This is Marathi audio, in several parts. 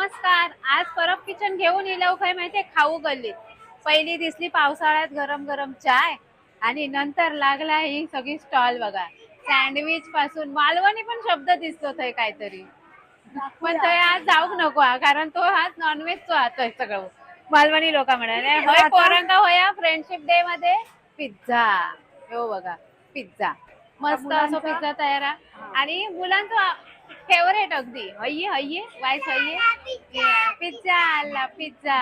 नमस्कार. आज परब किचन घेऊन येलो काय माहितीये, खाऊ गल्लीत पहिली दिसली पावसाळ्यात गरम गरम चाय आणि नंतर लागला ही सगळी स्टॉल बघा. सँडविच पासून मालवणी पण शब्द दिसतो थंय काहीतरी. पण थंय आज जाऊक नको कारण तो आज नॉनव्हेजचो हातोय सगळं. मालवणी लोक म्हणाले होय पोरांका होया फ्रेंडशिप डे मध्ये पिझ्झा. हो बघा पिझ्झा मस्त असो पिझ्झा तयार आणि मुलांचा फेवरेट अगदी हय्ये हय्ये वाईस हय्ये पिझ्झा आला पिझ्झा.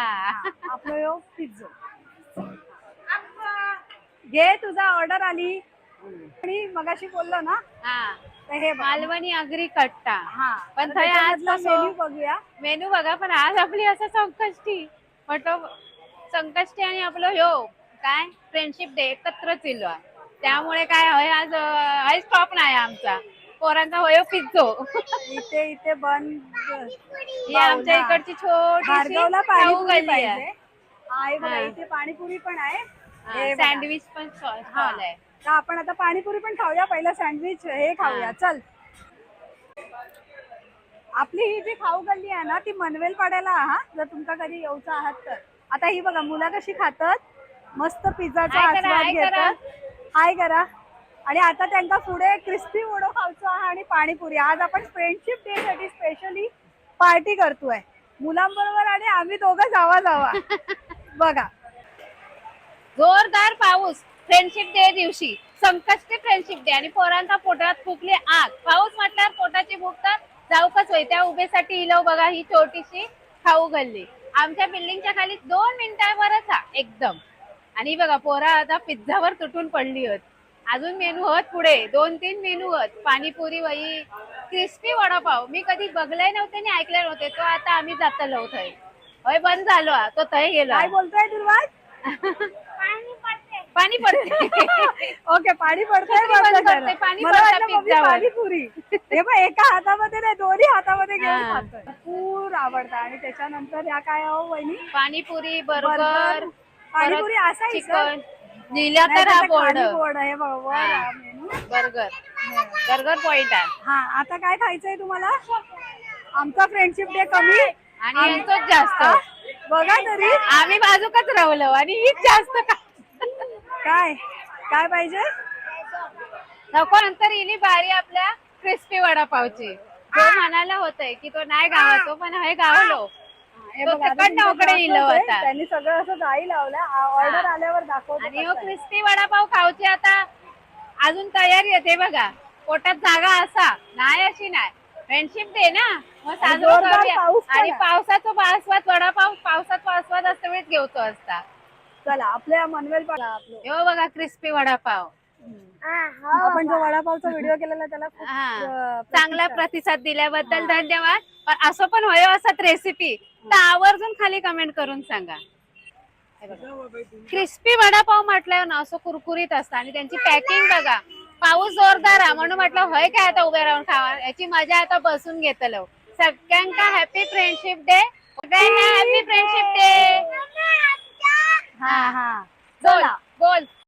आपलं यो पिझ्झा घे तुझा ऑर्डर आली आणि मगाशी बोललो ना हा तर हे मालवणी अगरी कट्टा. हा पण थंय आज मेन्यू बघूया. मेनू बघा पण आज आपली असं संकष्टी म्हटलं संकष्टी आणि आपलं ह्यो काय फ्रेंडशिप डे एकत्रच इलो त्यामुळे काय हय आज हय स्टॉप नाही आमचा पोरांचा होयो पिझ्झो. इथे इथे बंद ही आमच्या इकडची छोटीशी भार्गवला खाऊ पाणीपुरी गल्ली आहे. पाहिजे. आहे बघा इथे पाणीपुरी पण आहे. हे सँडविच पण स्टॉल आहे. तर आपण आता पाणीपुरी पण खाऊया पहिला सँडविच हे खाऊया चल. आपली ही जी खाऊ गल्ली आहे ना ती मनवेल पाड्याला हा जर तुमचा कधी येऊचा आहात तर. आता ही बघा मुलं कशी खातात मस्त पिझ्झाचा आस्वाद घेतात. हाय करा आणि आता त्यांना पुढे क्रिस्पी वडो खायचो आहे आणि पाणीपुरी. आज आपण फ्रेंडशिप डे साठी स्पेशली पार्टी करतोय मुलांबरोबर आणि आम्ही दोघं जावा बघा. जोरदार पाऊस फ्रेंडशिप डे दिवशी संकष्टी फ्रेंडशिप डे आणि पोरांचा पोटात फुकली आग. पाऊस म्हटल्यावर पोटाची भूक तर जाऊकच होय. त्या उभेसाठी इलो बघा ही छोटीशी खाऊ गल्ली आमच्या बिल्डिंगच्या खाली 2 मिनिटांवरच हा एकदम. आणि बघा पोरा आता पिझ्झावर तुटून पडली होत. अजून मेनू होत पुढे 2-3 मेनू होत. पाणीपुरी वही क्रिस्पी वडापाव मी कधी बघले नव्हते आणि ऐकले नव्हते तो आता आम्ही जातलो थंय. होय बंद झालो तो थंय गेलो. काय बोलतोय दुर्वाज? पाणी पडते. ओके पाणी पडतंय पाणीपुरी. हे बघ एका हातामध्ये नाही दोन्ही हातामध्ये घेऊन खातोय. भरपूर आवडतं आणि त्याच्यानंतर या काय हो वहिनी पाणीपुरी बर्गर पाणीपुरी असा चिकन लिहिला तर हा बोर्ड आहे बरोबर मेनू बर्गर पॉइंट आहे. हा आता काय खायचंय तुम्हाला? आमचा फ्रेंडशिप डे कमी आणि यांचंच जास्त बघा तरी आम्ही बाजूकच राहलो आणि हीच जास्त काय काय पाहिजे नको. नंतर इली बारी आपल्या क्रिस्पी वडापावची जो म्हणायला होतय की तो नाही गावातो पण हे गावलो त्यांनी सगळं असं जाई लावलं ऑर्डर आल्यावर दाखवतो. आणि क्रिस्पी वडापाव खाऊची आता अजून तयारी येते बघा. पोटात जागा असा नाही अशी नाही फ्रेंडशिप डे ना मग साजरा करूया. आणि पावसाचा आस्वाद वडापाव पावसाचा आस्वाद असते वेळेस घेऊतो असता. चला आपल्या मनवेल पाडा हो बघा क्रिस्पी वडापाव. आपण जो वडापावचा व्हिडिओ केलेला त्याला चांगला प्रतिसाद दिल्याबद्दल धन्यवाद. पण असं पण होय असत रेसिपी तर आवर्जून खाली कमेंट करून सांगा. क्रिस्पी वडापाव म्हटल्यावर ना असं कुरकुरीत असतं आणि त्यांची पॅकिंग बघा. पाऊस जोरदार आहे म्हणून म्हटलं होय काय आता उभे राहून खावा याची मजा आता बसून घेतलो. सगळ्यांका happy friendship day. Happy friendship day. हा हा बोल बोल.